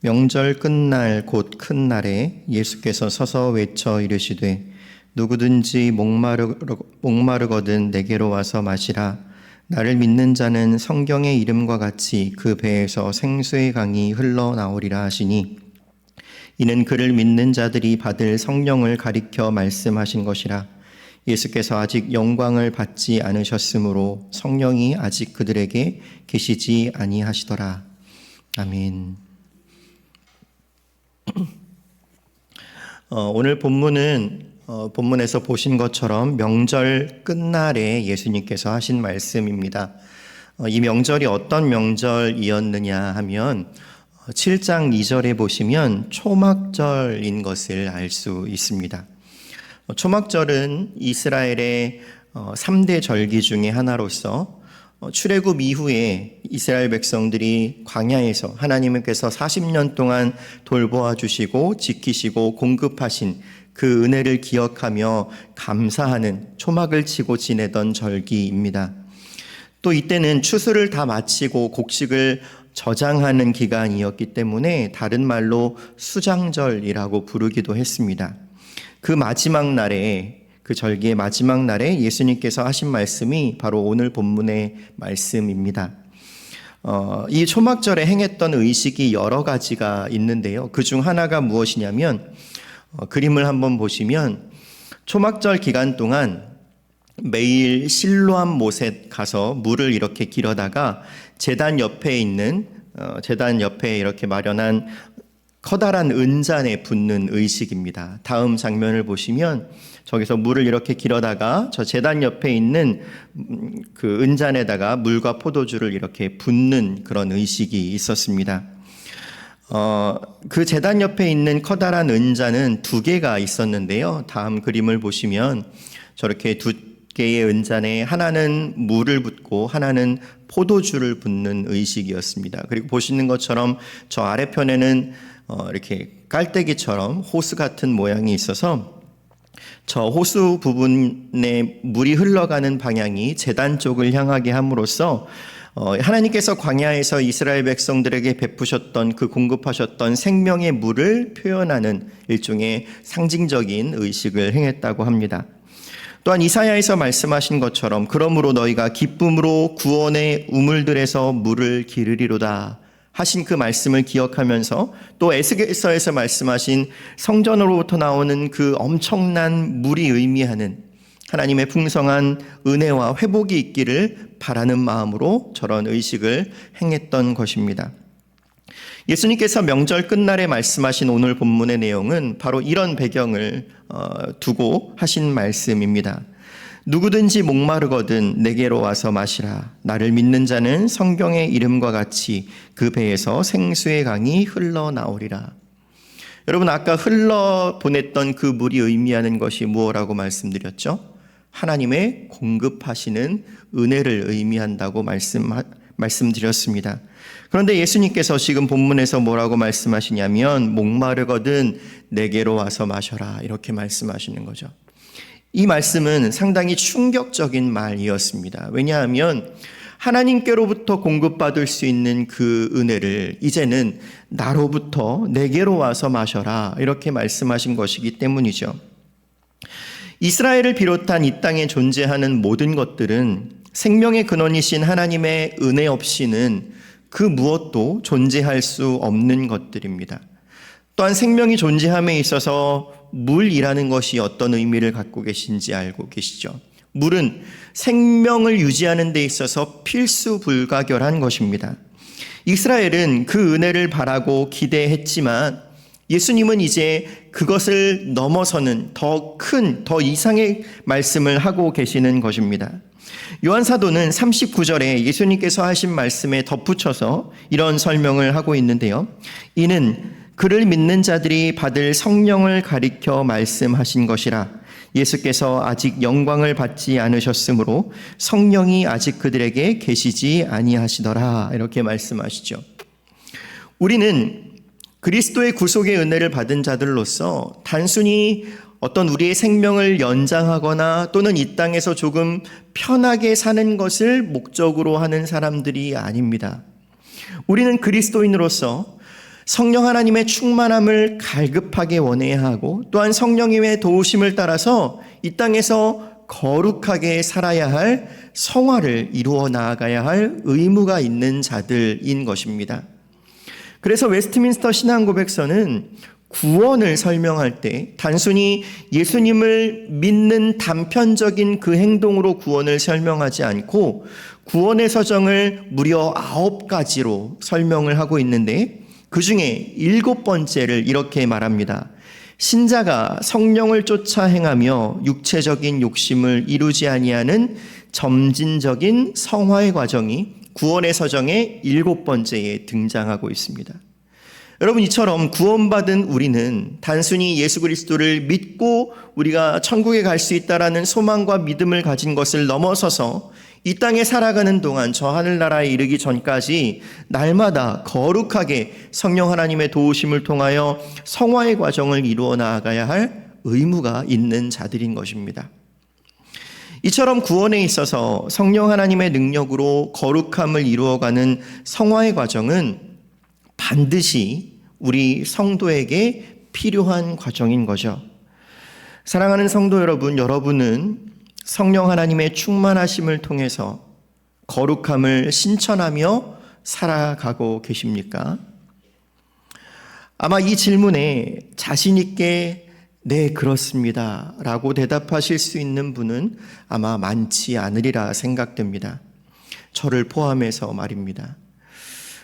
명절 끝날 곧 큰 날에 예수께서 서서 외쳐 이르시되 누구든지 목마르거든 내게로 와서 마시라. 나를 믿는 자는 성경의 이름과 같이 그 배에서 생수의 강이 흘러나오리라 하시니 이는 그를 믿는 자들이 받을 성령을 가리켜 말씀하신 것이라. 예수께서 아직 영광을 받지 않으셨으므로 성령이 아직 그들에게 계시지 아니하시더라. 아멘. 오늘 본문은 본문에서 보신 것처럼 명절 끝날에 예수님께서 하신 말씀입니다. 이 명절이 어떤 명절이었느냐 하면 7장 2절에 보시면 초막절인 것을 알 수 있습니다. 초막절은 이스라엘의 3대 절기 중에 하나로서 출애굽 이후에 이스라엘 백성들이 광야에서 하나님께서 40년 동안 돌보아 주시고 지키시고 공급하신 그 은혜를 기억하며 감사하는 초막을 치고 지내던 절기입니다. 또 이때는 추수를 다 마치고 곡식을 저장하는 기간이었기 때문에 다른 말로 수장절이라고 부르기도 했습니다. 그 마지막 날에, 그 절기의 마지막 날에 예수님께서 하신 말씀이 바로 오늘 본문의 말씀입니다. 이 초막절에 행했던 의식이 여러 가지가 있는데요. 그중 하나가 무엇이냐면 그림을 한번 보시면 초막절 기간 동안 매일 실로암 못에 가서 물을 이렇게 길어다가 제단 옆에 이렇게 마련한 커다란 은잔에 붓는 의식입니다. 다음 장면을 보시면 저기서 물을 이렇게 길어다가 저 제단 옆에 있는 그 은잔에다가 물과 포도주를 이렇게 붓는 그런 의식이 있었습니다. 그 제단 옆에 있는 커다란 은잔은 2개가 있었는데요. 다음 그림을 보시면 저렇게 2개의 은잔에 하나는 물을 붓고 하나는 포도주를 붓는 의식이었습니다. 그리고 보시는 것처럼 저 아래편에는 이렇게 깔때기처럼 호수 같은 모양이 있어서 저 호수 부분에 물이 흘러가는 방향이 제단 쪽을 향하게 함으로써 하나님께서 광야에서 이스라엘 백성들에게 베푸셨던 그 공급하셨던 생명의 물을 표현하는 일종의 상징적인 의식을 행했다고 합니다. 또한 이사야에서 말씀하신 것처럼 그러므로 너희가 기쁨으로 구원의 우물들에서 물을 기르리로다 하신 그 말씀을 기억하면서 또 에스겔서에서 말씀하신 성전으로부터 나오는 그 엄청난 물이 의미하는 하나님의 풍성한 은혜와 회복이 있기를 바라는 마음으로 저런 의식을 행했던 것입니다. 예수님께서 명절 끝날에 말씀하신 오늘 본문의 내용은 바로 이런 배경을 두고 하신 말씀입니다. 누구든지 목마르거든 내게로 와서 마시라. 나를 믿는 자는 성경의 이름과 같이 그 배에서 생수의 강이 흘러나오리라. 여러분, 아까 흘러보냈던 그 물이 의미하는 것이 무엇이라고 말씀드렸죠? 하나님의 공급하시는 은혜를 의미한다고 말씀드렸습니다. 그런데 예수님께서 지금 본문에서 뭐라고 말씀하시냐면 목마르거든 내게로 와서 마셔라 이렇게 말씀하시는 거죠. 이 말씀은 상당히 충격적인 말이었습니다. 왜냐하면 하나님께로부터 공급받을 수 있는 그 은혜를 이제는 나로부터 내게로 와서 마셔라 이렇게 말씀하신 것이기 때문이죠. 이스라엘을 비롯한 이 땅에 존재하는 모든 것들은 생명의 근원이신 하나님의 은혜 없이는 그 무엇도 존재할 수 없는 것들입니다. 또한 생명이 존재함에 있어서 물이라는 것이 어떤 의미를 갖고 계신지 알고 계시죠? 물은 생명을 유지하는 데 있어서 필수 불가결한 것입니다. 이스라엘은 그 은혜를 바라고 기대했지만 예수님은 이제 그것을 넘어서는 더 이상의 말씀을 하고 계시는 것입니다. 요한사도는 39절에 예수님께서 하신 말씀에 덧붙여서 이런 설명을 하고 있는데요. 이는 그를 믿는 자들이 받을 성령을 가리켜 말씀하신 것이라. 예수께서 아직 영광을 받지 않으셨으므로 성령이 아직 그들에게 계시지 아니하시더라 이렇게 말씀하시죠. 우리는 그리스도의 구속의 은혜를 받은 자들로서 단순히 어떤 우리의 생명을 연장하거나 또는 이 땅에서 조금 편하게 사는 것을 목적으로 하는 사람들이 아닙니다. 우리는 그리스도인으로서 성령 하나님의 충만함을 갈급하게 원해야 하고 또한 성령님의 도우심을 따라서 이 땅에서 거룩하게 살아야 할 성화를 이루어 나아가야 할 의무가 있는 자들인 것입니다. 그래서 웨스트민스터 신앙고백서는 구원을 설명할 때 단순히 예수님을 믿는 단편적인 그 행동으로 구원을 설명하지 않고 구원의 서정을 무려 9가지로 설명을 하고 있는데 그 중에 7번째를 이렇게 말합니다. 신자가 성령을 쫓아 행하며 육체적인 욕심을 이루지 아니하는 점진적인 성화의 과정이 구원의 서정의 7번째에 등장하고 있습니다. 여러분, 이처럼 구원받은 우리는 단순히 예수 그리스도를 믿고 우리가 천국에 갈 수 있다라는 소망과 믿음을 가진 것을 넘어서서 이 땅에 살아가는 동안 저 하늘나라에 이르기 전까지 날마다 거룩하게 성령 하나님의 도우심을 통하여 성화의 과정을 이루어 나아가야 할 의무가 있는 자들인 것입니다. 이처럼 구원에 있어서 성령 하나님의 능력으로 거룩함을 이루어가는 성화의 과정은 반드시 우리 성도에게 필요한 과정인 거죠. 사랑하는 성도 여러분, 여러분은 성령 하나님의 충만하심을 통해서 거룩함을 신천하며 살아가고 계십니까? 아마 이 질문에 자신 있게 네, 그렇습니다 라고 대답하실 수 있는 분은 아마 많지 않으리라 생각됩니다. 저를 포함해서 말입니다.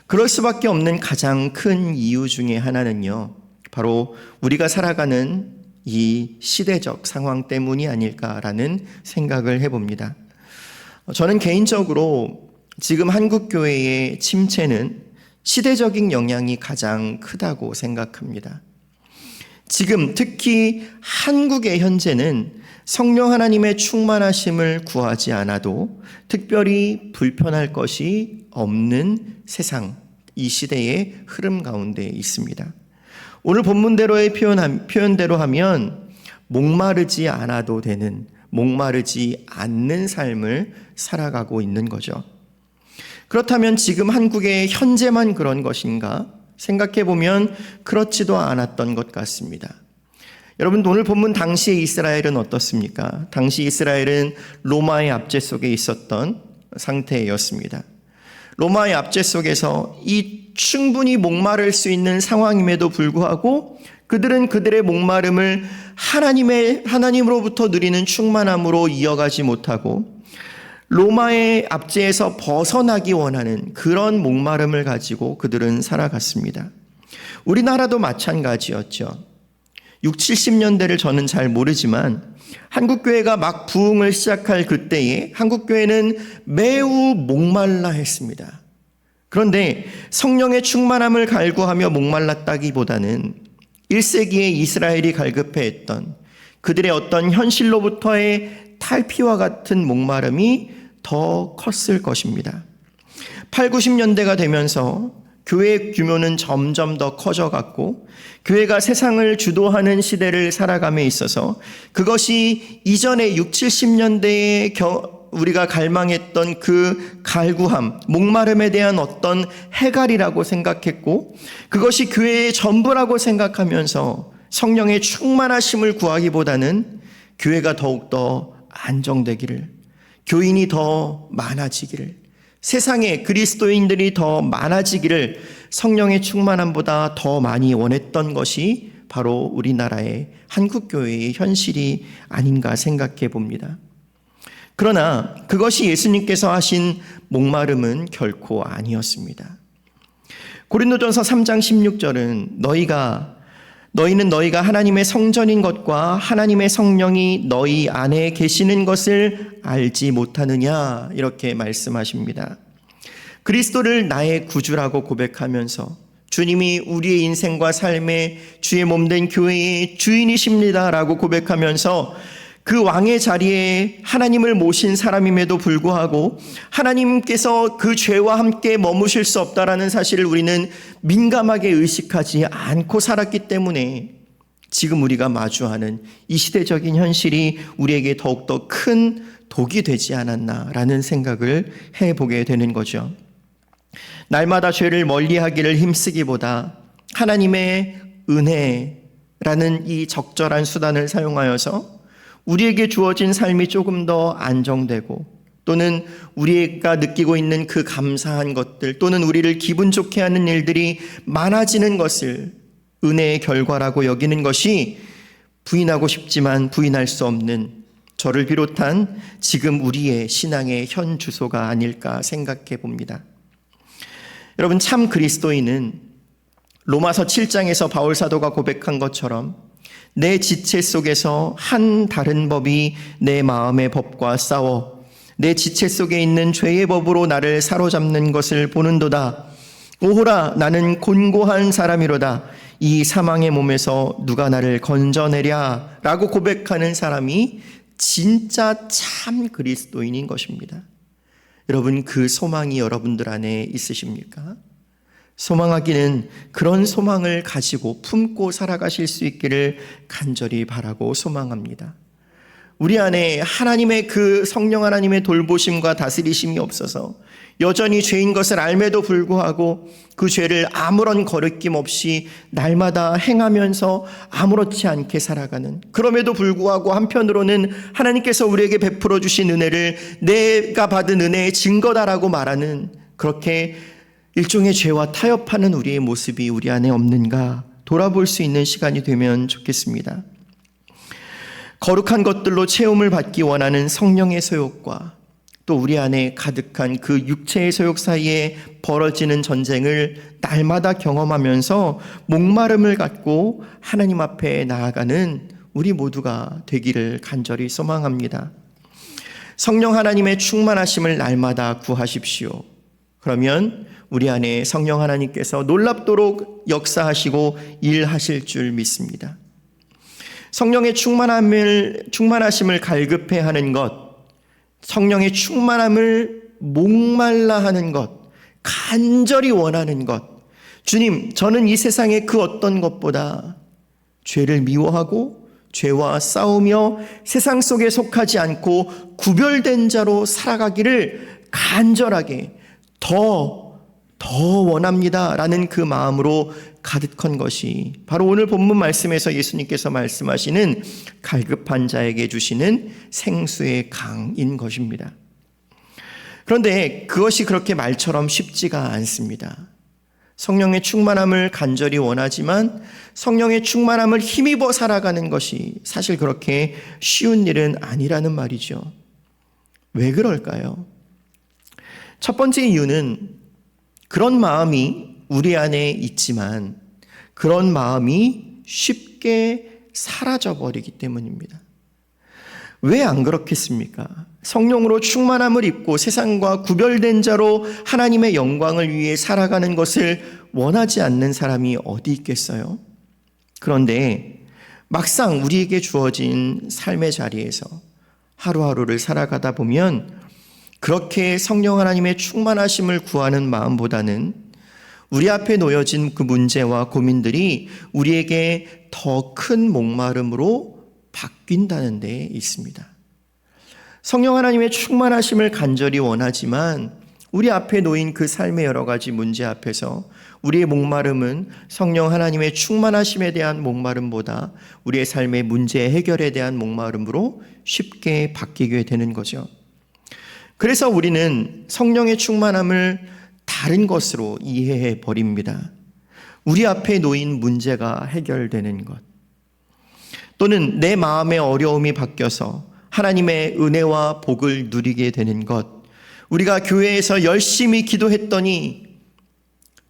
그럴 수밖에 없는 가장 큰 이유 중에 하나는요, 바로 우리가 살아가는 이 시대적 상황 때문이 아닐까라는 생각을 해봅니다. 저는 개인적으로 지금 한국교회의 침체는 시대적인 영향이 가장 크다고 생각합니다. 지금 특히 한국의 현재는 성령 하나님의 충만하심을 구하지 않아도 특별히 불편할 것이 없는 세상, 이 시대의 흐름 가운데 있습니다. 오늘 본문대로의 표현대로 하면 목마르지 않아도 되는, 목마르지 않는 삶을 살아가고 있는 거죠. 그렇다면 지금 한국의 현재만 그런 것인가? 생각해보면 그렇지도 않았던 것 같습니다. 여러분, 오늘 본문 당시의 이스라엘은 어떻습니까? 당시 이스라엘은 로마의 압제 속에 있었던 상태였습니다. 로마의 압제 속에서 이 충분히 목마를 수 있는 상황임에도 불구하고 그들은 그들의 목마름을 하나님으로부터 누리는 충만함으로 이어가지 못하고 로마의 압제에서 벗어나기 원하는 그런 목마름을 가지고 그들은 살아갔습니다. 우리나라도 마찬가지였죠. 60, 70년대를 저는 잘 모르지만 한국교회가 막 부흥을 시작할 그때에 한국교회는 매우 목말라 했습니다. 그런데 성령의 충만함을 갈구하며 목말랐다기보다는 1세기에 이스라엘이 갈급해했던 그들의 어떤 현실로부터의 탈피와 같은 목마름이 더 컸을 것입니다. 8, 90년대가 되면서 교회의 규모는 점점 더 커져갔고 교회가 세상을 주도하는 시대를 살아감에 있어서 그것이 이전에 6, 70년대에 우리가 갈망했던 그 갈구함, 목마름에 대한 어떤 해갈이라고 생각했고 그것이 교회의 전부라고 생각하면서 성령의 충만하심을 구하기보다는 교회가 더욱더 안정되기를, 교인이 더 많아지기를, 세상에 그리스도인들이 더 많아지기를 성령의 충만함보다 더 많이 원했던 것이 바로 우리나라의 한국교회의 현실이 아닌가 생각해 봅니다. 그러나 그것이 예수님께서 하신 목마름은 결코 아니었습니다. 고린도전서 3장 16절은 너희는 너희가 하나님의 성전인 것과 하나님의 성령이 너희 안에 계시는 것을 알지 못하느냐 이렇게 말씀하십니다. 그리스도를 나의 구주라고 고백하면서 주님이 우리의 인생과 삶의 주의 몸된 교회의 주인이십니다라고 고백하면서 그 왕의 자리에 하나님을 모신 사람임에도 불구하고 하나님께서 그 죄와 함께 머무실 수 없다라는 사실을 우리는 민감하게 의식하지 않고 살았기 때문에 지금 우리가 마주하는 이 시대적인 현실이 우리에게 더욱더 큰 독이 되지 않았나라는 생각을 해보게 되는 거죠. 날마다 죄를 멀리하기를 힘쓰기보다 하나님의 은혜라는 이 적절한 수단을 사용하여서 우리에게 주어진 삶이 조금 더 안정되고, 또는 우리가 느끼고 있는 그 감사한 것들, 또는 우리를 기분 좋게 하는 일들이 많아지는 것을 은혜의 결과라고 여기는 것이 부인하고 싶지만 부인할 수 없는 저를 비롯한 지금 우리의 신앙의 현 주소가 아닐까 생각해 봅니다. 여러분, 참 그리스도인은 로마서 7장에서 바울 사도가 고백한 것처럼 내 지체 속에서 한 다른 법이 내 마음의 법과 싸워 내 지체 속에 있는 죄의 법으로 나를 사로잡는 것을 보는도다. 오호라, 나는 곤고한 사람이로다. 이 사망의 몸에서 누가 나를 건져내랴 라고 고백하는 사람이 진짜 참 그리스도인인 것입니다. 여러분, 그 소망이 여러분들 안에 있으십니까? 소망하기는 그런 소망을 가지고 품고 살아가실 수 있기를 간절히 바라고 소망합니다. 우리 안에 하나님의 그 성령 하나님의 돌보심과 다스리심이 없어서 여전히 죄인 것을 알매도 불구하고 그 죄를 아무런 거리낌 없이 날마다 행하면서 아무렇지 않게 살아가는, 그럼에도 불구하고 한편으로는 하나님께서 우리에게 베풀어 주신 은혜를 내가 받은 은혜의 증거다라고 말하는, 그렇게 일종의 죄와 타협하는 우리의 모습이 우리 안에 없는가 돌아볼 수 있는 시간이 되면 좋겠습니다. 거룩한 것들로 채움을 받기 원하는 성령의 소욕과 또 우리 안에 가득한 그 육체의 소욕 사이에 벌어지는 전쟁을 날마다 경험하면서 목마름을 갖고 하나님 앞에 나아가는 우리 모두가 되기를 간절히 소망합니다. 성령 하나님의 충만하심을 날마다 구하십시오. 그러면 우리 안에 성령 하나님께서 놀랍도록 역사하시고 일하실 줄 믿습니다. 성령의 충만하심을 갈급해 하는 것, 성령의 충만함을 목말라 하는 것, 간절히 원하는 것. 주님, 저는 이 세상의 그 어떤 것보다 죄를 미워하고 죄와 싸우며 세상 속에 속하지 않고 구별된 자로 살아가기를 간절하게 더 원합니다 라는 그 마음으로 가득한 것이 바로 오늘 본문 말씀에서 예수님께서 말씀하시는 갈급한 자에게 주시는 생수의 강인 것입니다. 그런데 그것이 그렇게 말처럼 쉽지가 않습니다. 성령의 충만함을 간절히 원하지만 성령의 충만함을 힘입어 살아가는 것이 사실 그렇게 쉬운 일은 아니라는 말이죠. 왜 그럴까요? 첫 번째 이유는 그런 마음이 우리 안에 있지만 그런 마음이 쉽게 사라져버리기 때문입니다. 왜 안 그렇겠습니까? 성령으로 충만함을 입고 세상과 구별된 자로 하나님의 영광을 위해 살아가는 것을 원하지 않는 사람이 어디 있겠어요? 그런데 막상 우리에게 주어진 삶의 자리에서 하루하루를 살아가다 보면 그렇게 성령 하나님의 충만하심을 구하는 마음보다는 우리 앞에 놓여진 그 문제와 고민들이 우리에게 더 큰 목마름으로 바뀐다는 데 있습니다. 성령 하나님의 충만하심을 간절히 원하지만 우리 앞에 놓인 그 삶의 여러 가지 문제 앞에서 우리의 목마름은 성령 하나님의 충만하심에 대한 목마름보다 우리의 삶의 문제 해결에 대한 목마름으로 쉽게 바뀌게 되는 거죠. 그래서 우리는 성령의 충만함을 다른 것으로 이해해 버립니다. 우리 앞에 놓인 문제가 해결되는 것, 또는 내 마음의 어려움이 바뀌어서 하나님의 은혜와 복을 누리게 되는 것, 우리가 교회에서 열심히 기도했더니,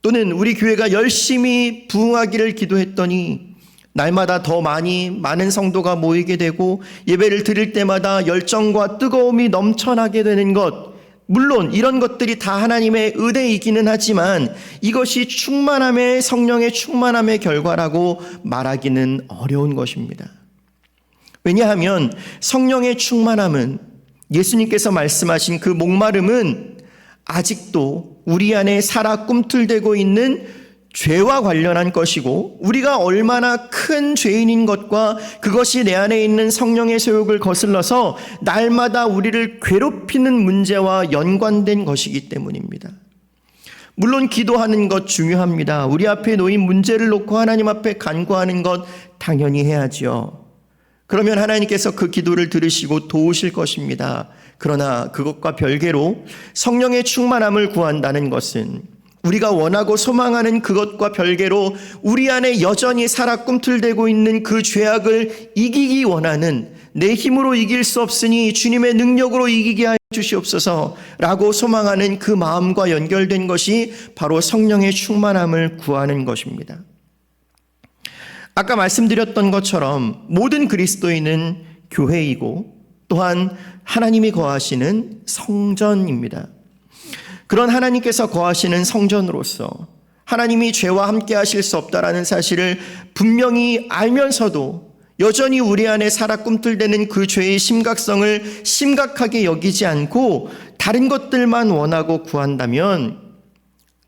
또는 우리 교회가 열심히 부흥하기를 기도했더니 날마다 더 많은 성도가 모이게 되고 예배를 드릴 때마다 열정과 뜨거움이 넘쳐나게 되는 것, 물론 이런 것들이 다 하나님의 은혜이기는 하지만 이것이 성령의 충만함의 결과라고 말하기는 어려운 것입니다. 왜냐하면 성령의 충만함은, 예수님께서 말씀하신 그 목마름은 아직도 우리 안에 살아 꿈틀대고 있는 죄와 관련한 것이고, 우리가 얼마나 큰 죄인인 것과 그것이 내 안에 있는 성령의 소욕을 거슬러서 날마다 우리를 괴롭히는 문제와 연관된 것이기 때문입니다. 물론 기도하는 것 중요합니다. 우리 앞에 놓인 문제를 놓고 하나님 앞에 간구하는 것 당연히 해야죠. 그러면 하나님께서 그 기도를 들으시고 도우실 것입니다. 그러나 그것과 별개로 성령의 충만함을 구한다는 것은 우리가 원하고 소망하는 그것과 별개로 우리 안에 여전히 살아 꿈틀대고 있는 그 죄악을 이기기 원하는, 내 힘으로 이길 수 없으니 주님의 능력으로 이기게 하여 주시옵소서 라고 소망하는 그 마음과 연결된 것이 바로 성령의 충만함을 구하는 것입니다. 아까 말씀드렸던 것처럼 모든 그리스도인은 교회이고 또한 하나님이 거하시는 성전입니다. 그런 하나님께서 거하시는 성전으로서 하나님이 죄와 함께 하실 수 없다라는 사실을 분명히 알면서도 여전히 우리 안에 살아 꿈틀대는 그 죄의 심각성을 심각하게 여기지 않고 다른 것들만 원하고 구한다면,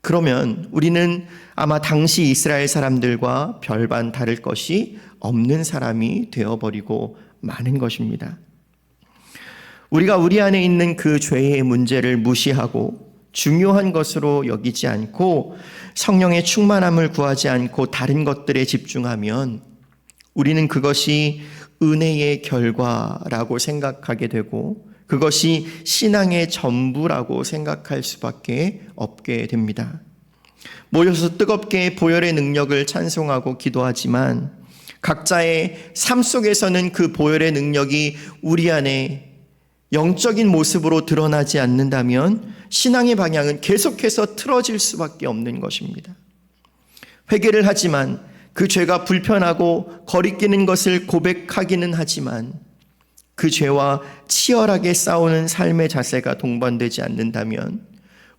그러면 우리는 아마 당시 이스라엘 사람들과 별반 다를 것이 없는 사람이 되어버리고 마는 것입니다. 우리가 우리 안에 있는 그 죄의 문제를 무시하고 중요한 것으로 여기지 않고 성령의 충만함을 구하지 않고 다른 것들에 집중하면 우리는 그것이 은혜의 결과라고 생각하게 되고 그것이 신앙의 전부라고 생각할 수밖에 없게 됩니다. 모여서 뜨겁게 보혈의 능력을 찬송하고 기도하지만 각자의 삶 속에서는 그 보혈의 능력이 우리 안에 영적인 모습으로 드러나지 않는다면 신앙의 방향은 계속해서 틀어질 수밖에 없는 것입니다. 회개를 하지만 그 죄가 불편하고 거리끼는 것을 고백하기는 하지만 그 죄와 치열하게 싸우는 삶의 자세가 동반되지 않는다면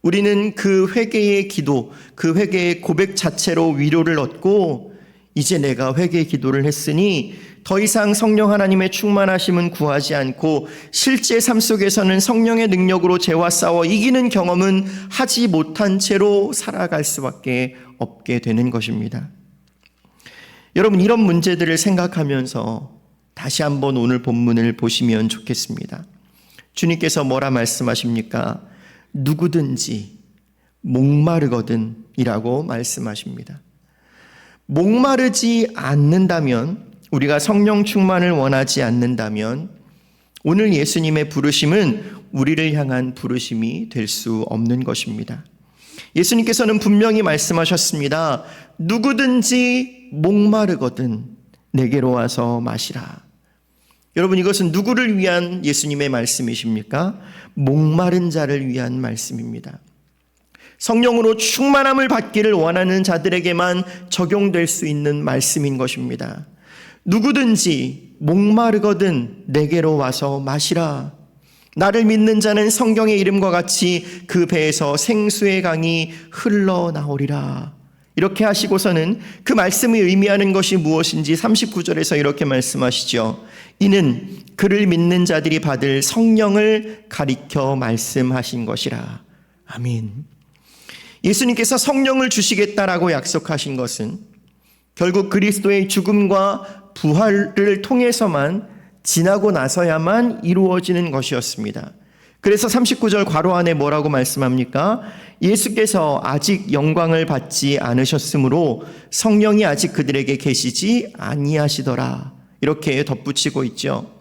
우리는 그 회개의 기도, 그 회개의 고백 자체로 위로를 얻고 이제 내가 회개의 기도를 했으니 더 이상 성령 하나님의 충만하심은 구하지 않고 실제 삶 속에서는 성령의 능력으로 죄와 싸워 이기는 경험은 하지 못한 채로 살아갈 수밖에 없게 되는 것입니다. 여러분, 이런 문제들을 생각하면서 다시 한번 오늘 본문을 보시면 좋겠습니다. 주님께서 뭐라 말씀하십니까? 누구든지 목마르거든 이라고 말씀하십니다. 목마르지 않는다면, 우리가 성령 충만을 원하지 않는다면 오늘 예수님의 부르심은 우리를 향한 부르심이 될 수 없는 것입니다. 예수님께서는 분명히 말씀하셨습니다. 누구든지 목마르거든 내게로 와서 마시라. 여러분, 이것은 누구를 위한 예수님의 말씀이십니까? 목마른 자를 위한 말씀입니다. 성령으로 충만함을 받기를 원하는 자들에게만 적용될 수 있는 말씀인 것입니다. 누구든지 목마르거든 내게로 와서 마시라. 나를 믿는 자는 성경의 이름과 같이 그 배에서 생수의 강이 흘러나오리라. 이렇게 하시고서는 그 말씀이 의미하는 것이 무엇인지 39절에서 이렇게 말씀하시죠. 이는 그를 믿는 자들이 받을 성령을 가리켜 말씀하신 것이라. 아멘. 예수님께서 성령을 주시겠다라고 약속하신 것은 결국 그리스도의 죽음과 부활을 통해서만 지나고 나서야만 이루어지는 것이었습니다. 그래서 39절 괄호 안에 뭐라고 말씀합니까? 예수께서 아직 영광을 받지 않으셨으므로 성령이 아직 그들에게 계시지 아니하시더라. 이렇게 덧붙이고 있죠.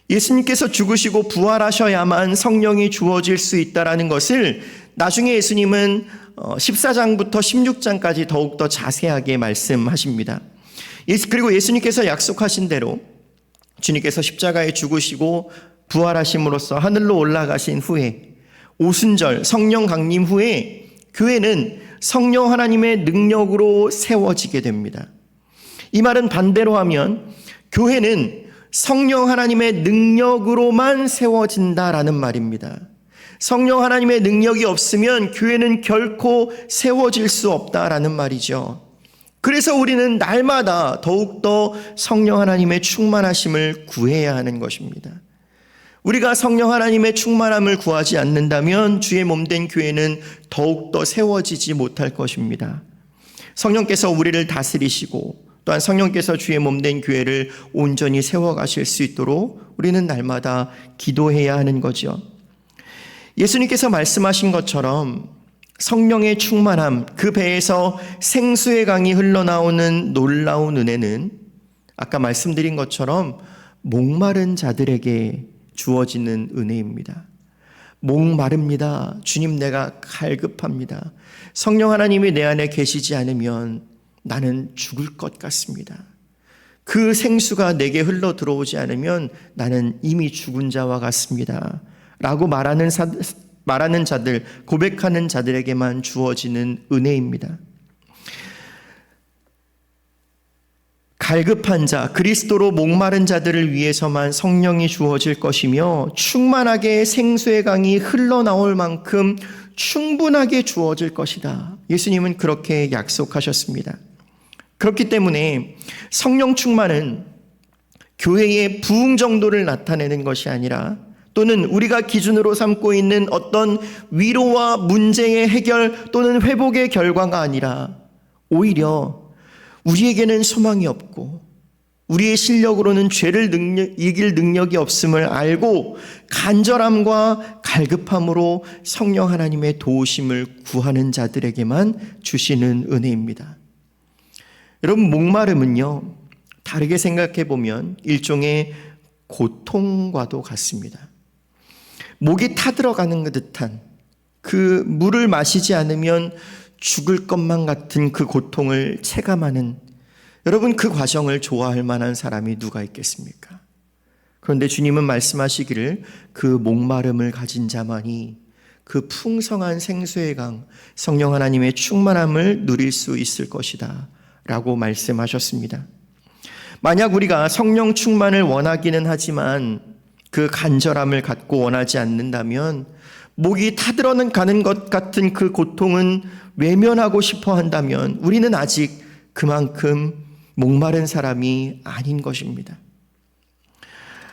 예수님께서 죽으시고 부활하셔야만 성령이 주어질 수 있다는 것을 나중에 예수님은 14장부터 16장까지 더욱더 자세하게 말씀하십니다. 그리고 예수님께서 약속하신 대로 주님께서 십자가에 죽으시고 부활하심으로써 하늘로 올라가신 후에 오순절 성령 강림 후에 교회는 성령 하나님의 능력으로 세워지게 됩니다. 이 말은 반대로 하면 교회는 성령 하나님의 능력으로만 세워진다라는 말입니다. 성령 하나님의 능력이 없으면 교회는 결코 세워질 수 없다라는 말이죠. 그래서 우리는 날마다 더욱더 성령 하나님의 충만하심을 구해야 하는 것입니다. 우리가 성령 하나님의 충만함을 구하지 않는다면 주의 몸된 교회는 더욱더 세워지지 못할 것입니다. 성령께서 우리를 다스리시고 또한 성령께서 주의 몸된 교회를 온전히 세워가실 수 있도록 우리는 날마다 기도해야 하는 거죠. 예수님께서 말씀하신 것처럼 성령의 충만함, 그 배에서 생수의 강이 흘러나오는 놀라운 은혜는 아까 말씀드린 것처럼 목마른 자들에게 주어지는 은혜입니다. 목마릅니다. 주님, 내가 갈급합니다. 성령 하나님이 내 안에 계시지 않으면 나는 죽을 것 같습니다. 그 생수가 내게 흘러 들어오지 않으면 나는 이미 죽은 자와 같습니다. 라고 말하는 자들, 고백하는 자들에게만 주어지는 은혜입니다. 갈급한 자, 그리스도로 목마른 자들을 위해서만 성령이 주어질 것이며 충만하게 생수의 강이 흘러나올 만큼 충분하게 주어질 것이다. 예수님은 그렇게 약속하셨습니다. 그렇기 때문에 성령 충만은 교회의 부흥 정도를 나타내는 것이 아니라, 또는 우리가 기준으로 삼고 있는 어떤 위로와 문제의 해결 또는 회복의 결과가 아니라, 오히려 우리에게는 소망이 없고 우리의 실력으로는 죄를 이길 능력이 없음을 알고 간절함과 갈급함으로 성령 하나님의 도우심을 구하는 자들에게만 주시는 은혜입니다. 여러분, 목마름은요, 다르게 생각해 보면 일종의 고통과도 같습니다. 목이 타들어가는 듯한, 그 물을 마시지 않으면 죽을 것만 같은 그 고통을 체감하는, 여러분, 그 과정을 좋아할 만한 사람이 누가 있겠습니까? 그런데 주님은 말씀하시기를 그 목마름을 가진 자만이 그 풍성한 생수의 강, 성령 하나님의 충만함을 누릴 수 있을 것이다 라고 말씀하셨습니다. 만약 우리가 성령 충만을 원하기는 하지만 그 간절함을 갖고 원하지 않는다면, 목이 타들어가는 것 같은 그 고통은 외면하고 싶어 한다면 우리는 아직 그만큼 목마른 사람이 아닌 것입니다.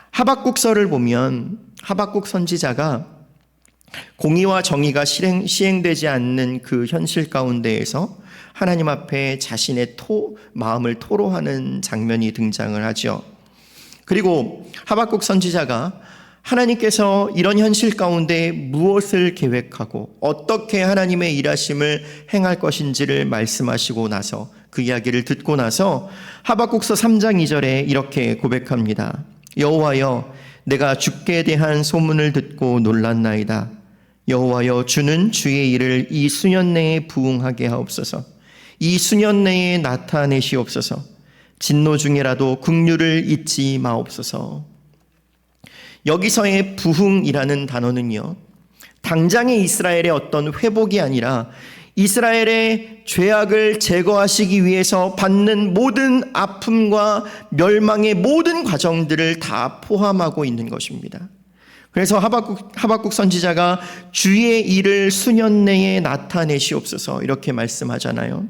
하박국서를 보면 하박국 선지자가 공의와 정의가 시행되지 않는 그 현실 가운데에서 하나님 앞에 자신의 마음을 토로하는 장면이 등장을 하죠. 그리고 하박국 선지자가 하나님께서 이런 현실 가운데 무엇을 계획하고 어떻게 하나님의 일하심을 행할 것인지를 말씀하시고 나서, 그 이야기를 듣고 나서 하박국서 3장 2절에 이렇게 고백합니다. 여호와여, 내가 주께 대한 소문을 듣고 놀랐나이다. 여호와여, 주는 주의 일을 이 수년 내에 부응하게 하옵소서. 이 수년 내에 나타내시옵소서. 진노 중에라도 긍휼을 잊지 마옵소서. 여기서의 부흥이라는 단어는요, 당장의 이스라엘의 어떤 회복이 아니라 이스라엘의 죄악을 제거하시기 위해서 받는 모든 아픔과 멸망의 모든 과정들을 다 포함하고 있는 것입니다. 그래서 하박국 선지자가 주의 일을 수년 내에 나타내시옵소서 이렇게 말씀하잖아요.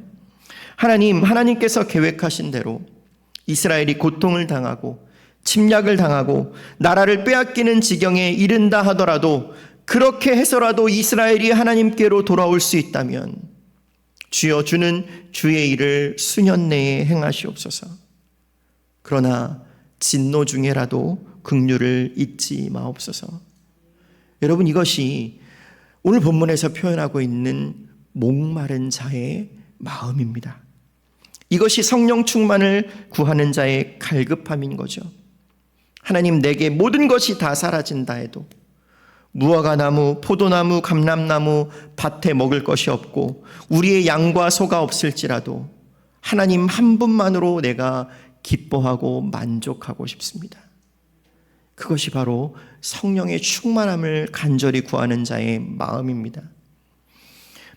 하나님께서 계획하신 대로 이스라엘이 고통을 당하고 침략을 당하고 나라를 빼앗기는 지경에 이른다 하더라도, 그렇게 해서라도 이스라엘이 하나님께로 돌아올 수 있다면 주여, 주는 주의 일을 수년 내에 행하시옵소서. 그러나 진노 중에라도 긍휼을 잊지 마옵소서. 여러분, 이것이 오늘 본문에서 표현하고 있는 목마른 자의 마음입니다. 이것이 성령 충만을 구하는 자의 갈급함인 거죠. 하나님, 내게 모든 것이 다 사라진다 해도, 무화과나무, 포도나무, 감람나무 밭에 먹을 것이 없고 우리의 양과 소가 없을지라도 하나님 한 분만으로 내가 기뻐하고 만족하고 싶습니다. 그것이 바로 성령의 충만함을 간절히 구하는 자의 마음입니다.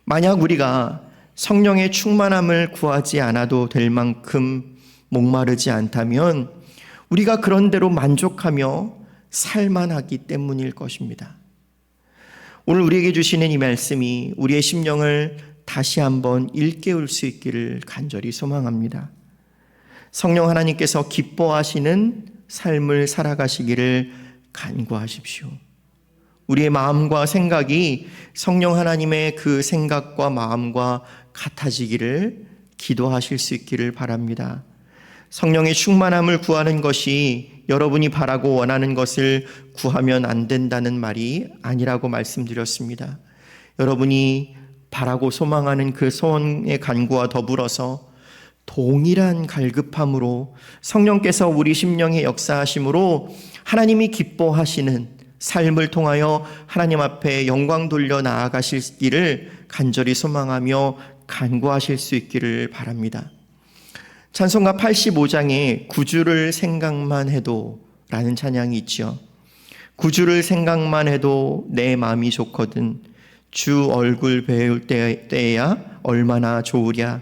만약 우리가 성령의 충만함을 구하지 않아도 될 만큼 목마르지 않다면 우리가 그런 대로 만족하며 살만하기 때문일 것입니다. 오늘 우리에게 주시는 이 말씀이 우리의 심령을 다시 한번 일깨울 수 있기를 간절히 소망합니다. 성령 하나님께서 기뻐하시는 삶을 살아가시기를 간구하십시오. 우리의 마음과 생각이 성령 하나님의 그 생각과 마음과 같아지기를 기도하실 수 있기를 바랍니다. 성령의 충만함을 구하는 것이 여러분이 바라고 원하는 것을 구하면 안 된다는 말이 아니라고 말씀드렸습니다. 여러분이 바라고 소망하는 그 소원의 간구와 더불어서 동일한 갈급함으로 성령께서 우리 심령에 역사하심으로 하나님이 기뻐하시는 삶을 통하여 하나님 앞에 영광 돌려 나아가시기를 간절히 소망하며 간구하실 수 있기를 바랍니다. 찬송가 85장에 구주를 생각만 해도 라는 찬양이 있죠. 구주를 생각만 해도 내 마음이 좋거든 주 얼굴 배울 때야 얼마나 좋으랴.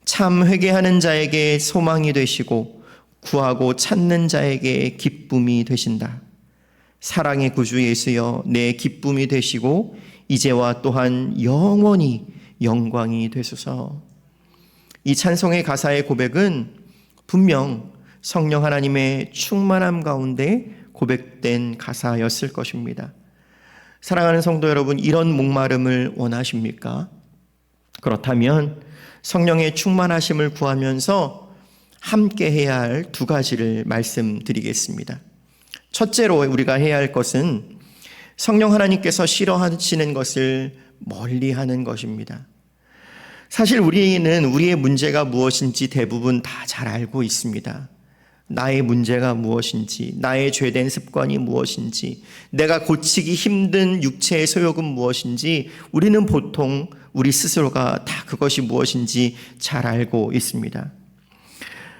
참 회개하는 자에게 소망이 되시고 구하고 찾는 자에게 기쁨이 되신다. 사랑의 구주 예수여 내 기쁨이 되시고 이제와 또한 영원히 영광이 되소서. 이 찬송의 가사의 고백은 분명 성령 하나님의 충만함 가운데 고백된 가사였을 것입니다. 사랑하는 성도 여러분, 이런 목마름을 원하십니까? 그렇다면 성령의 충만하심을 구하면서 함께 해야 할 두 가지를 말씀드리겠습니다. 첫째로 우리가 해야 할 것은 성령 하나님께서 싫어하시는 것을 멀리하는 것입니다. 사실 우리는 우리의 문제가 무엇인지 대부분 다 잘 알고 있습니다. 나의 문제가 무엇인지, 나의 죄된 습관이 무엇인지, 내가 고치기 힘든 육체의 소욕은 무엇인지 우리는 보통 우리 스스로가 다 그것이 무엇인지 잘 알고 있습니다.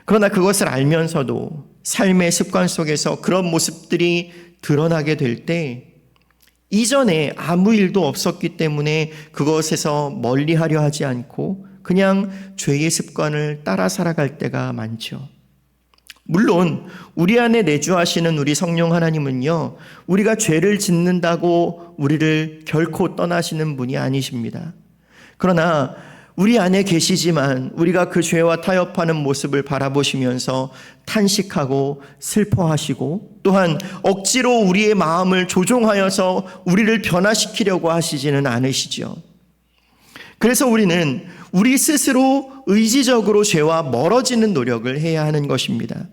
그러나 그것을 알면서도 삶의 습관 속에서 그런 모습들이 드러나게 될 때 이전에 아무 일도 없었기 때문에 그것에서 멀리하려 하지 않고 그냥 죄의 습관을 따라 살아갈 때가 많죠. 물론 우리 안에 내주하시는 우리 성령 하나님은요, 우리가 죄를 짓는다고 우리를 결코 떠나시는 분이 아니십니다. 그러나 우리 안에 계시지만 우리가 그 죄와 타협하는 모습을 바라보시면서 탄식하고 슬퍼하시고 또한 억지로 우리의 마음을 조종하여서 우리를 변화시키려고 하시지는 않으시죠. 그래서 우리는 우리 스스로 의지적으로 죄와 멀어지는 노력을 해야 하는 것입니다.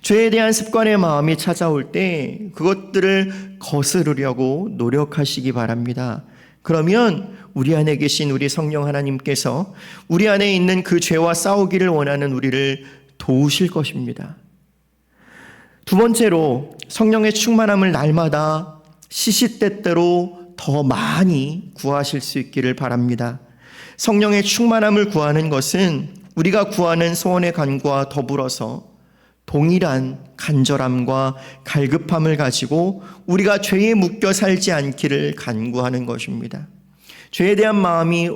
죄에 대한 습관의 마음이 찾아올 때 그것들을 거스르려고 노력하시기 바랍니다. 그러면 우리 안에 계신 우리 성령 하나님께서 우리 안에 있는 그 죄와 싸우기를 원하는 우리를 도우실 것입니다. 두 번째로 성령의 충만함을 날마다 시시때때로 더 많이 구하실 수 있기를 바랍니다. 성령의 충만함을 구하는 것은 우리가 구하는 소원의 간구와 더불어서 동일한 간절함과 갈급함을 가지고 우리가 죄에 묶여 살지 않기를 간구하는 것입니다. 죄에 대한 마음이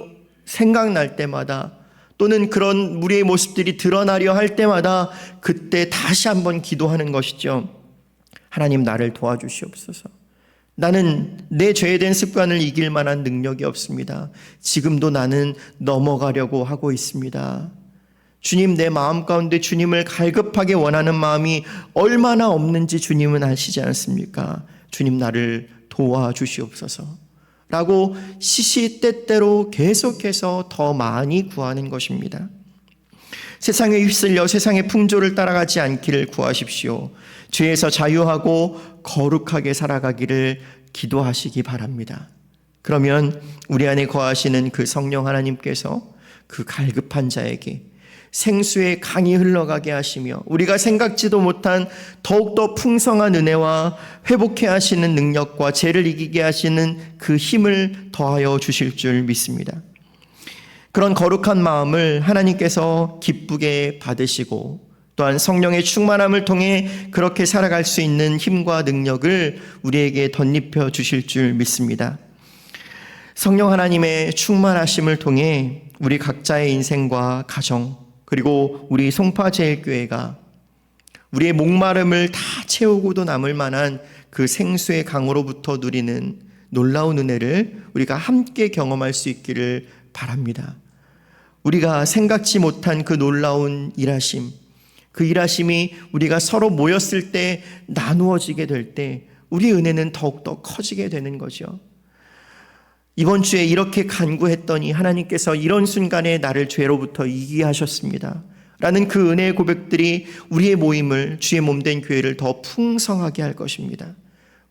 생각날 때마다 또는 그런 우리의 모습들이 드러나려 할 때마다 그때 다시 한번 기도하는 것이죠. 하나님, 나를 도와주시옵소서. 나는 내 죄에 대한 습관을 이길 만한 능력이 없습니다. 지금도 나는 넘어가려고 하고 있습니다. 주님, 내 마음 가운데 주님을 갈급하게 원하는 마음이 얼마나 없는지 주님은 아시지 않습니까? 주님, 나를 도와주시옵소서 라고 시시때때로 계속해서 더 많이 구하는 것입니다. 세상에 휩쓸려 세상의 풍조를 따라가지 않기를 구하십시오. 죄에서 자유하고 거룩하게 살아가기를 기도하시기 바랍니다. 그러면 우리 안에 거하시는 그 성령 하나님께서 그 갈급한 자에게 생수의 강이 흘러가게 하시며 우리가 생각지도 못한 더욱더 풍성한 은혜와 회복해 하시는 능력과 죄를 이기게 하시는 그 힘을 더하여 주실 줄 믿습니다. 그런 거룩한 마음을 하나님께서 기쁘게 받으시고 또한 성령의 충만함을 통해 그렇게 살아갈 수 있는 힘과 능력을 우리에게 덧입혀 주실 줄 믿습니다. 성령 하나님의 충만하심을 통해 우리 각자의 인생과 가정 그리고 우리 송파제일교회가 우리의 목마름을 다 채우고도 남을 만한 그 생수의 강으로부터 누리는 놀라운 은혜를 우리가 함께 경험할 수 있기를 바랍니다. 우리가 생각지 못한 그 놀라운 일하심, 그 일하심이 우리가 서로 모였을 때 나누어지게 될 때 우리의 은혜는 더욱더 커지게 되는 거죠. 이번 주에 이렇게 간구했더니 하나님께서 이런 순간에 나를 죄로부터 이기게 하셨습니다 라는 그 은혜의 고백들이 우리의 모임을, 주의 몸된 교회를 더 풍성하게 할 것입니다.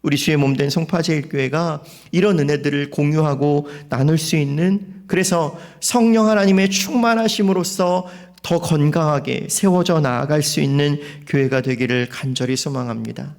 우리 주의 몸된 송파제일교회가 이런 은혜들을 공유하고 나눌 수 있는, 그래서 성령 하나님의 충만하심으로써 더 건강하게 세워져 나아갈 수 있는 교회가 되기를 간절히 소망합니다.